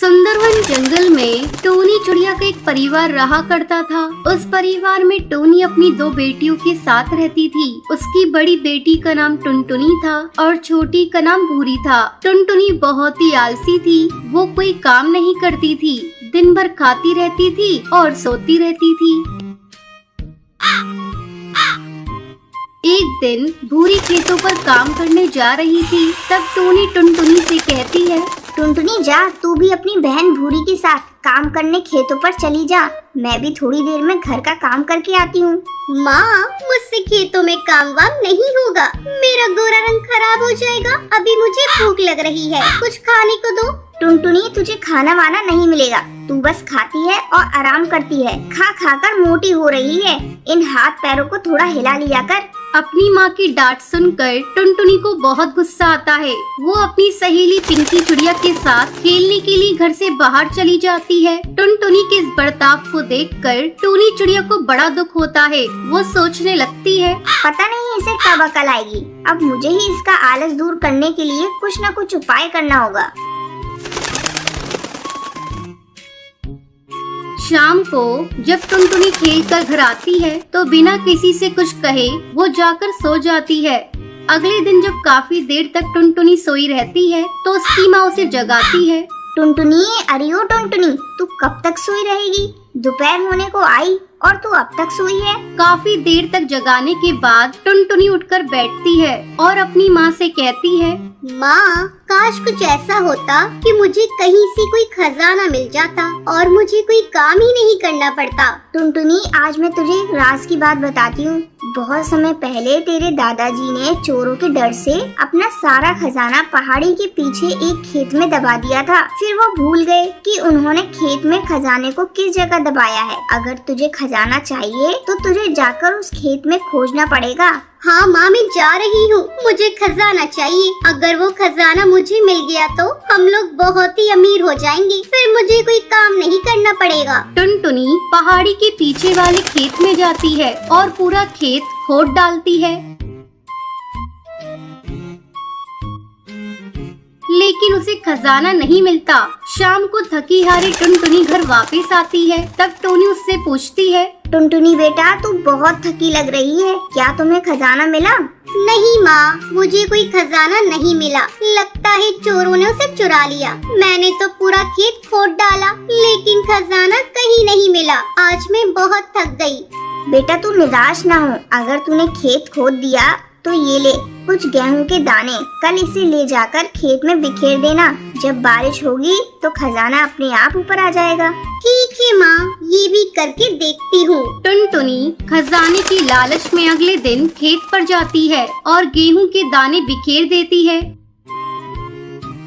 सुंदरवन जंगल में टोनी चिड़िया का एक परिवार रहा करता था। उस परिवार में टोनी अपनी दो बेटियों के साथ रहती थी। उसकी बड़ी बेटी का नाम टुनटुनी था और छोटी का नाम भूरी था। टुनटुनी बहुत ही आलसी थी। वो कोई काम नहीं करती थी, दिन भर खाती रहती थी और सोती रहती थी। एक दिन भूरी खेतों पर काम करने जा रही थी। तब टोनी टुनटुनी से कहती है, टुनटुनी जा, तू भी अपनी बहन भूरी के साथ काम करने खेतों पर चली जा। मैं भी थोड़ी देर में घर का काम करके आती हूँ। माँ, मुझसे खेतों में काम वाम नहीं होगा। मेरा गोरा रंग खराब हो जाएगा। अभी मुझे भूख लग रही है, कुछ खाने को दो। टुनटुनी, तुझे खाना वाना नहीं मिलेगा। तू बस खाती है और आराम करती है। खा खा कर मोटी हो रही है। इन हाथ पैरों को थोड़ा हिला लिया कर। अपनी माँ की डांट सुनकर टुनटुनी को बहुत गुस्सा आता है। वो अपनी सहेली पिंकी चिड़िया के साथ खेलने के लिए घर से बाहर चली जाती है। टुनटुनी के इस बर्ताव को देखकर टोनी चिड़िया को बड़ा दुख होता है। वो सोचने लगती है, पता नहीं इसे कब अकल आएगी। अब मुझे ही इसका आलस दूर करने के लिए कुछ न कुछ उपाय करना होगा। शाम को जब टुनटुनी खेल कर घर आती है तो बिना किसी से कुछ कहे वो जाकर सो जाती है। अगले दिन जब काफी देर तक टुनटुनी सोई रहती है तो उसकी माँ उसे जगाती है। टुनटुनी, अरे ओ टुनटुनी, तू कब तक सोई रहेगी? दोपहर होने को आई और तू अब तक सोई है। काफी देर तक जगाने के बाद टुनटुनी उठकर बैठती है और अपनी माँ से कहती है, माँ, काश कुछ ऐसा होता कि मुझे कहीं से कोई खजाना मिल जाता और मुझे कोई काम ही नहीं करना पड़ता। टुनटुनी, आज मैं तुझे एक राज की बात बताती हूँ। बहुत समय पहले तेरे दादाजी ने चोरों के डर से अपना सारा खजाना पहाड़ी के पीछे एक खेत में दबा दिया था। फिर वो भूल गए कि उन्होंने खेत में खजाने को किस जगह दबाया है। अगर तुझे खजाना चाहिए तो तुझे जाकर उस खेत में खोजना पड़ेगा। हाँ माँ, मैं जा रही हूँ। मुझे खजाना चाहिए। अगर वो खजाना मुझे मिल गया तो हम लोग बहुत ही अमीर हो जाएंगे। फिर मुझे कोई काम नहीं करना पड़ेगा। टुनटुनी पहाड़ी के पीछे वाले खेत में जाती है और पूरा खेत खोद डालती है, लेकिन उसे खजाना नहीं मिलता। शाम को थकी हारी टुनटुनी घर वापस आती है। तब टोनी उससे पूछती है, टुनटुनी बेटा, तू बहुत थकी लग रही है। क्या तुम्हें खजाना मिला? नहीं माँ, मुझे कोई खजाना नहीं मिला। लगता है चोरों ने उसे चुरा लिया। मैंने तो पूरा खेत खोद डाला, लेकिन खजाना कहीं नहीं मिला। आज मैं बहुत थक गई। बेटा, तू निराश ना हो। अगर तूने खेत खोद दिया तो ये ले कुछ गेहूं के दाने। कल इसे ले जाकर खेत में बिखेर देना। जब बारिश होगी तो खजाना अपने आप ऊपर आ जाएगा। ठीक है माँ, ये भी करके देखती हूँ। टुनटुनी खजाने की लालच में अगले दिन खेत पर जाती है और गेहूं के दाने बिखेर देती है।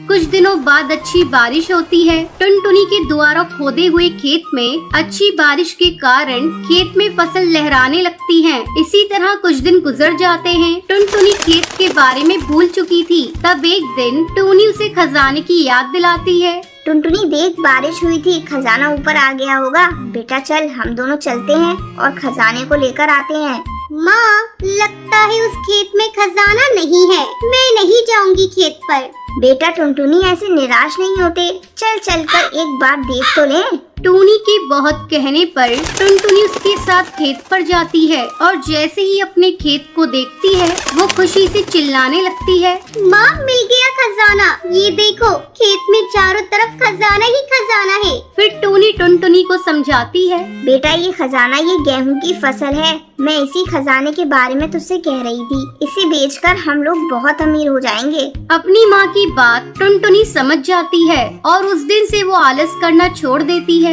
कुछ दिनों बाद अच्छी बारिश होती है। टुनटुनी के द्वारा खोदे हुए खेत में अच्छी बारिश के कारण खेत में फसल लहराने लगती है। इसी तरह कुछ दिन गुजर जाते हैं। टुनटुनी खेत के बारे में भूल चुकी थी। तब एक दिन टोनी उसे खजाने की याद दिलाती है। टुनटुनी देख, बारिश हुई थी, खजाना ऊपर आ गया होगा। बेटा चल, हम दोनों चलते हैं और खजाने को लेकर आते हैं। माँ, लगता है उस खेत में खजाना नहीं है। मैं नहीं जाऊंगी खेत पर। बेटा टुनटुनी, ऐसे निराश नहीं होते। चल चलकर एक बार देख तो ले। टोनी के बहुत कहने पर टुनटुनी उसके साथ खेत पर जाती है और जैसे ही अपने खेत को देखती है वो खुशी से चिल्लाने लगती है, माँ, मिल गया खजाना। ये देखो, खेत में चारों तरफ खजाना ही खजाना है। फिर टोनी टुनटुनी को समझाती है, बेटा ये खजाना ये गेहूं की फसल है। मैं इसी खजाने के बारे में तुझसे कह रही थी। इसे बेचकर हम लोग बहुत अमीर हो जाएंगे। अपनी माँ की बात टुनटुनी समझ जाती है और उस दिन से वो आलस करना छोड़ देती है।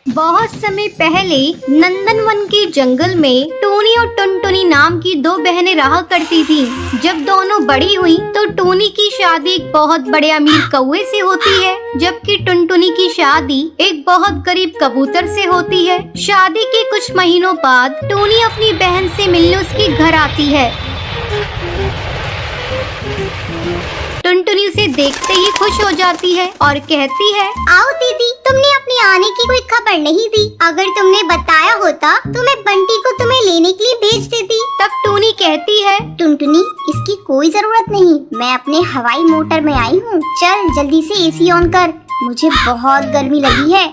बहुत समय पहले नंदनवन के जंगल में टोनी और टुनटुनी नाम की दो बहनें रहा करती थीं। जब दोनों बड़ी हुई तो टोनी की शादी एक बहुत बड़े अमीर कौवे से होती है, जबकि टुनटुनी की शादी एक बहुत गरीब कबूतर से होती है। शादी के कुछ महीनों बाद टोनी अपनी बहन से मिलने उसके घर आती है। टुनटुनी उसे देखते ही खुश हो जाती है और कहती है, आओ दीदी, तुमने अपने आने की कोई खबर नहीं दी। अगर तुमने बताया होता तो मैं बंटी को तुम्हें लेने के लिए भेज देती। तब टूनी कहती है, टुनटुनी, इसकी कोई जरूरत नहीं, मैं अपने हवाई मोटर में आई हूँ। चल जल्दी से एसी ऑन कर, मुझे बहुत गर्मी लगी है।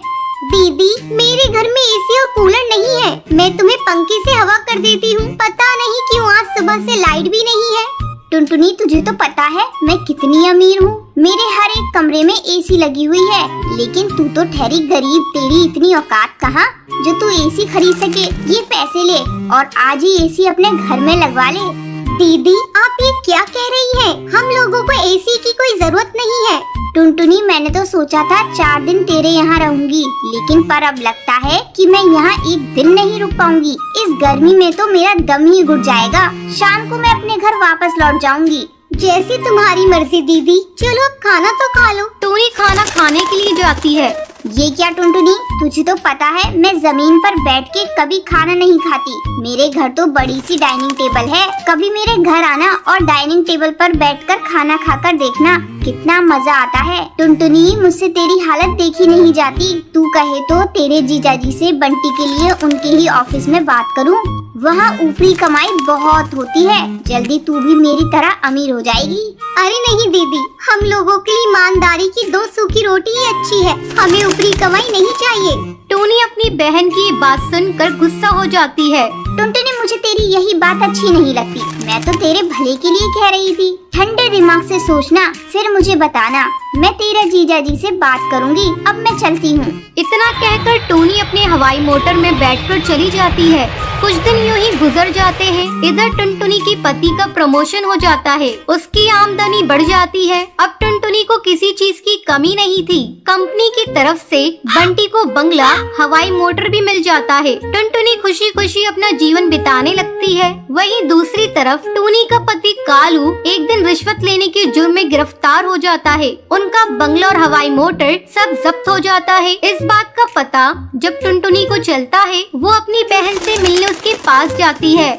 दीदी, मेरे घर में एसी और कूलर नहीं है, मैं तुम्हें पंखे से हवा कर देती हूँ। पता नहीं क्यों आज सुबह से लाइट भी नहीं है। टुनटुनी, तुझे तो पता है मैं कितनी अमीर हूँ, मेरे हर एक कमरे में एसी लगी हुई है, लेकिन तू तो ठहरी गरीब, तेरी इतनी औकात कहाँ जो तू एसी खरीद सके। ये पैसे ले और आज ही एसी अपने घर में लगवा ले। दीदी, आप ये क्या कह रही हैं? हम लोगों को एसी की कोई जरूरत नहीं है। टुनटुनी, मैंने तो सोचा था 4 दिन तेरे यहाँ रहूंगी, लेकिन पर अब लगता है कि मैं यहाँ एक दिन नहीं रुक पाऊंगी। इस गर्मी में तो मेरा दम ही घुट जाएगा। शाम को मैं अपने घर वापस लौट जाऊंगी। जैसी तुम्हारी मर्जी दीदी, चलो अब खाना तो खा लो। टूनी खाना खाने के लिए जाती है। ये क्या टुनटुनी, तुझे तो पता है मैं जमीन पर बैठ के कभी खाना नहीं खाती। मेरे घर तो बड़ी सी डाइनिंग टेबल है, कभी मेरे घर आना और डाइनिंग टेबल पर बैठकर खाना खाकर देखना कितना मजा आता है। टुनटुनी, मुझसे तेरी हालत देखी नहीं जाती। तू कहे तो तेरे जीजाजी से बंटी के लिए उनके ही ऑफिस में बात करूं। वहाँ ऊपरी कमाई बहुत होती है, जल्दी तू भी मेरी तरह अमीर हो जाएगी। अरे नहीं दीदी, हम लोगों के लिए ईमानदारी की 2 सूखी रोटी ही अच्छी है, हमें ऊपरी कमाई नहीं चाहिए। टूनी अपनी बहन की ये बात सुनकर गुस्सा हो जाती है। टुनटुनी, मुझे तेरी यही बात अच्छी नहीं लगती, मैं तो तेरे भले के लिए कह रही थी। ठंडे दिमाग से सोचना, फिर मुझे बताना। मैं तेरा जीजाजी से बात करूंगी। अब मैं चलती हूँ। इतना कहकर टूनी अपने हवाई मोटर में बैठकर चली जाती है। कुछ दिन यूं ही गुजर जाते हैं। इधर टुनटुनी की पति का प्रमोशन हो जाता है, उसकी आमदनी बढ़ जाती है। अब टुनटुनी को किसी चीज की कमी नहीं थी। कंपनी की तरफ से बंटी को बंगला, हवाई मोटर भी मिल जाता है। टुनटुनी खुशी खुशी अपना जीवन बिताने लगती है। वहीं दूसरी तरफ टूनी का पति कालू एक दिन रिश्वत लेने के जुर्म में गिरफ्तार हो जाता है। उनका बंगला और हवाई मोटर सब जब्त हो जाता है। इस बात का पता जब टुनटुनी को चलता है, वो अपनी बहन से मिलने उसके पास जाती है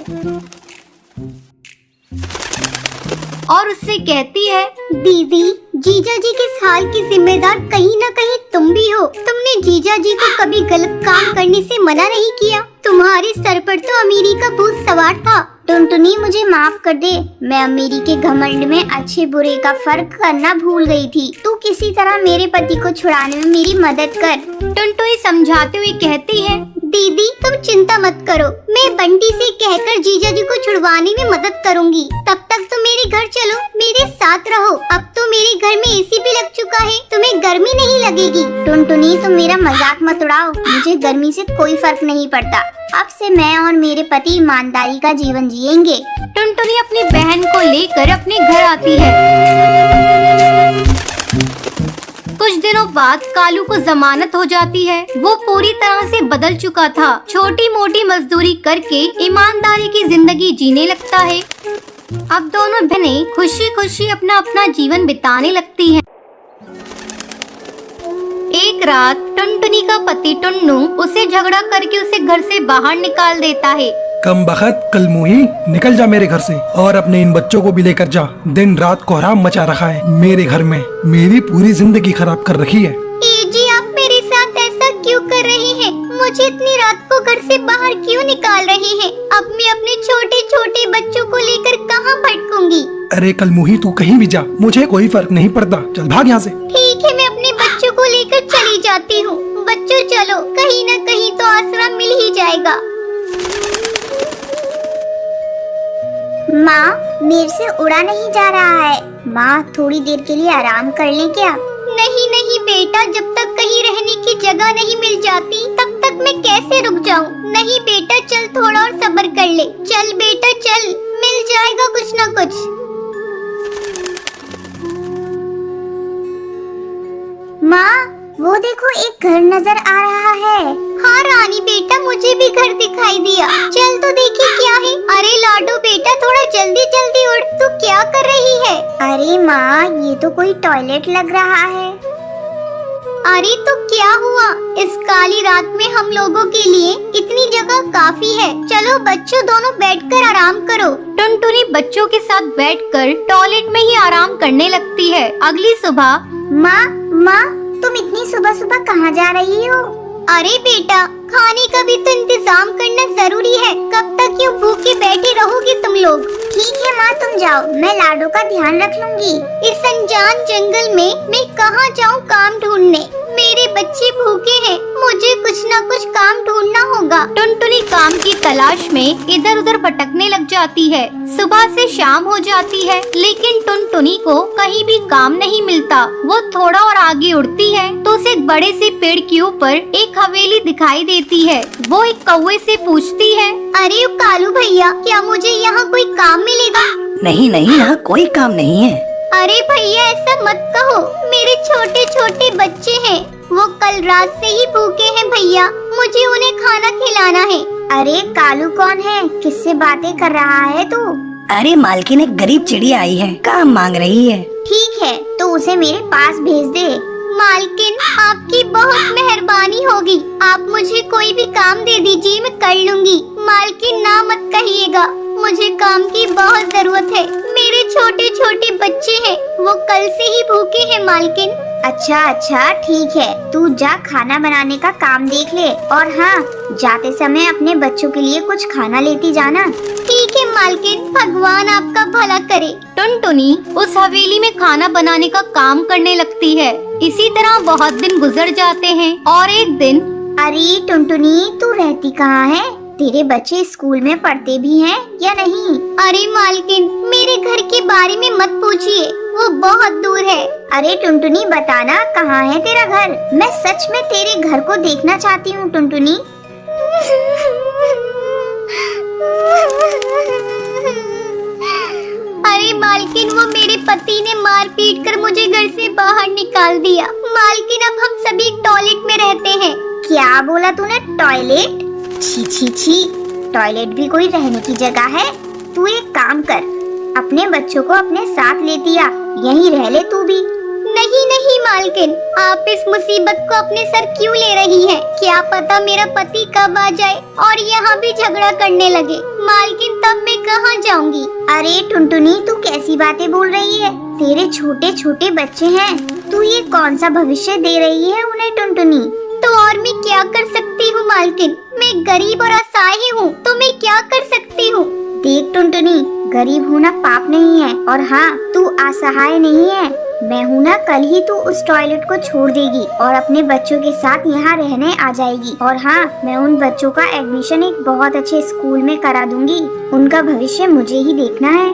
और उससे कहती है, दीदी, जीजाजी के इस हाल की जिम्मेदार कहीं न कहीं तुम भी हो। तुमने जीजाजी को कभी गलत काम करने से मना नहीं किया। तुम्हारे सर पर तो अमीरी का भूत सवार था। टुनटुनी, मुझे माफ कर दे, मैं अमीरी के घमंड में अच्छे बुरे का फर्क करना भूल गई थी। तू किसी तरह मेरे पति को छुड़ाने में मेरी मदद कर। टुनटुनी समझाते हुए कहती है, दीदी, तुम चिंता मत करो, मैं बंटी से कहकर जीजाजी को छुड़वाने में मदद करूंगी। तब तक तुम मेरे घर चलो, मेरे साथ रहो। अब तो मेरे घर में एसी भी लग चुका है, तुम्हें गर्मी नहीं लगेगी। टुनटुनी, तुम मेरा मजाक मत उड़ाओ, मुझे गर्मी से कोई फर्क नहीं पड़ता। अब से मैं और मेरे पति ईमानदारी का जीवन जिएंगे। टुनटुनी अपनी बहन को लेकर अपने घर आती है। कुछ दिनों बाद कालू को जमानत हो जाती है। वो पूरी तरह से बदल चुका था। छोटी मोटी मजदूरी करके ईमानदारी की जिंदगी जीने लगता है। अब दोनों बहनें खुशी खुशी अपना अपना जीवन बिताने लगती हैं। एक रात टुनटुनी का पति टुन्नू उसे झगड़ा करके उसे घर से बाहर निकाल देता है। कम बखत कलमुही, निकल जा मेरे घर से और अपने इन बच्चों को भी लेकर जा। दिन रात कोहराम मचा रखा है मेरे घर में, मेरी पूरी जिंदगी खराब कर रखी है। जी, आप मेरे साथ ऐसा क्यों कर रहे हैं? मुझे इतनी रात को घर से बाहर क्यों निकाल रहे हैं? अब मैं अपने छोटे छोटे बच्चों को लेकर कहाँ भटकूंगी? अरे कलमुही, तू कहीं भी जा, मुझे कोई फर्क नहीं पड़ता। चल भाग यहाँ से। ठीक है, मैं अपने बच्चों को लेकर चली जाती हूँ। बच्चों चलो, कहीं न कहीं तो आसरा मिल ही जाएगा। माँ, मेरे से उड़ा नहीं जा रहा है। माँ, थोड़ी देर के लिए आराम कर लें क्या? नहीं नहीं बेटा, जब तक कहीं रहने की जगह नहीं मिल जाती तब तक मैं कैसे रुक जाऊं? नहीं बेटा, चल थोड़ा और सब्र कर ले। चल बेटा चल, मिल जाएगा कुछ न कुछ। माँ, वो देखो एक घर नजर आ रहा है। हाँ रानी बेटा, मुझे भी घर दिखाई दिया। चल तो देखी क्या है। अरे लाडो बेटा, थोड़ा जल्दी जल्दी उठ, तू क्या कर रही है? अरे माँ, ये तो कोई टॉयलेट लग रहा है। अरे तो क्या हुआ? इस काली रात में हम लोगों के लिए इतनी जगह काफी है। चलो बच्चों, दोनों बैठकर आराम करो। टुनटुनी बच्चों के साथ बैठकर टॉयलेट में ही आराम करने लगती है। अगली सुबह, माँ, तुम इतनी सुबह सुबह कहाँ जा रही हो? अरे बेटा, खाने का भी तो इंतजाम करना जरूरी है। कब तक यूँ भूखे बैठे रहोगे तुम लोग? ठीक है माँ, तुम जाओ, मैं लाडो का ध्यान रख लूंगी। इस अनजान जंगल में मैं कहाँ जाऊँ काम ढूंढने? मेरे बच्चे भूखे हैं, मुझे कुछ न कुछ काम ढूंढना होगा। टुनटुनी काम की तलाश में इधर उधर भटकने लग जाती है। सुबह से शाम हो जाती है, लेकिन टुनटुनी को कहीं भी काम नहीं मिलता। वो थोड़ा और आगे उड़ती है तो उसे एक बड़े से पेड़ के ऊपर एक हवेली दिखाई देती है। वो एक कौवे से पूछती है, अरे कालू भैया, क्या मुझे यहाँ कोई काम मिलेगा? नहीं नहीं, यहाँ कोई काम नहीं है। अरे भैया ऐसा मत कहो, मेरे छोटे छोटे बच्चे हैं, वो कल रात से ही भूखे हैं भैया, मुझे उन्हें खाना खिलाना है। अरे कालू कौन है? किससे बातें कर रहा है तू? अरे मालकिन, एक गरीब चिड़िया आई है, काम मांग रही है। ठीक है, तो उसे मेरे पास भेज दे। मालकिन आपकी बहुत मेहरबानी होगी, आप मुझे कोई भी काम दे दीजिए, मैं कर लूंगी। मालकिन ना मत कहिएगा, मुझे काम की बहुत जरूरत है, मेरे छोटे छोटे बच्चे हैं, वो कल से ही भूखे हैं मालकिन। अच्छा अच्छा ठीक है, तू जा खाना बनाने का काम देख ले, और हाँ, जाते समय अपने बच्चों के लिए कुछ खाना लेती जाना। ठीक है मालकिन, भगवान आपका भला करे। टुनटुनी उस हवेली में खाना बनाने का काम करने लगती है। इसी तरह बहुत दिन गुजर जाते हैं और एक दिन, अरे टुनटुनी, तू रहती कहाँ है? तेरे बच्चे स्कूल में पढ़ते भी हैं या नहीं? अरे मालकिन, मेरे घर के बारे में मत पूछिए, वो बहुत दूर है। अरे टुनटुनी, बताना कहाँ है तेरा घर? मैं सच में तेरे घर को देखना चाहती हूँ टुनटुनी। अरे मालकिन, वो मेरे पति ने मार पीट कर मुझे घर से बाहर निकाल दिया। मालकिन, अब हम सभी टॉयलेट में रहते हैं। क्या बोला तूने? टॉयलेट? छी छी छी, टॉयलेट भी कोई रहने की जगह है? तू एक काम कर, अपने बच्चों को अपने साथ लेती आ, यहीं रह ले तू भी। नहीं नहीं मालकिन, आप इस मुसीबत को अपने सर क्यों ले रही हैं? क्या पता मेरा पति कब आ जाए और यहाँ भी झगड़ा करने लगे। मालकिन, तब मैं कहाँ जाऊँगी? अरे टुनटुनी, तू कैसी बातें बोल रही है? तेरे छोटे छोटे बच्चे हैं, तू ये कौन सा भविष्य दे रही है उन्हें टुनटुनी? तो और मैं क्या कर सकती हूँ मालकिन, मैं गरीब और असहाय हूँ, तो मैं क्या कर सकती हूँ? देख टुनटुनी, गरीब होना पाप नहीं है, और हाँ, तू असहाय नहीं है। मैं हूँ ना, कल ही तू उस टॉयलेट को छोड़ देगी और अपने बच्चों के साथ यहाँ रहने आ जाएगी। और हाँ, मैं उन बच्चों का एडमिशन एक बहुत अच्छे स्कूल में करा दूंगी। उनका भविष्य मुझे ही देखना है।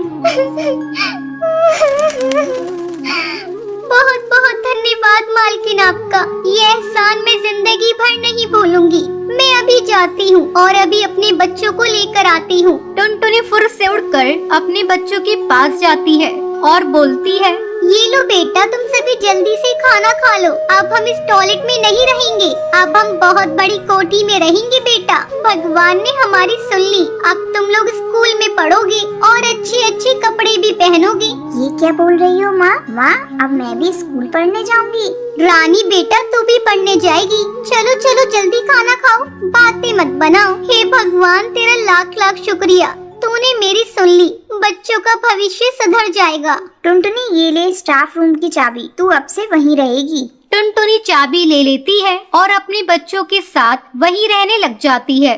बहुत बहुत धन्यवाद मालकिन आपका, ये एहसान मैं जिंदगी भर नहीं भूलूंगी। मैं अभी जाती हूँ और अभी अपने बच्चों को लेकर आती हूँ। टुनटुनी फुर्र से उड़कर अपने बच्चों के पास जाती है और बोलती है, ये लो बेटा, तुम सभी जल्दी से खाना खा लो। अब हम इस टॉयलेट में नहीं रहेंगे, अब हम बहुत बड़ी कोठी में रहेंगे बेटा। भगवान ने हमारी सुन ली, अब तुम लोग स्कूल में पढ़ोगे और अच्छे अच्छे कपड़े भी पहनोगे। ये क्या बोल रही हो माँ? माँ, अब मैं भी स्कूल पढ़ने जाऊंगी। रानी बेटा, तू भी पढ़ने जाएगी? चलो चलो जल्दी खाना खाओ, बातें मत बनाओ। हे भगवान, तेरा लाख लाख शुक्रिया, तूने मेरी सुन ली, बच्चों का भविष्य सुधर जाएगा। टुनटुनी, ये ले स्टाफ रूम की चाबी, तू अब से वहीं रहेगी। टुनटुनी चाबी ले लेती है और अपने बच्चों के साथ वहीं रहने लग जाती है।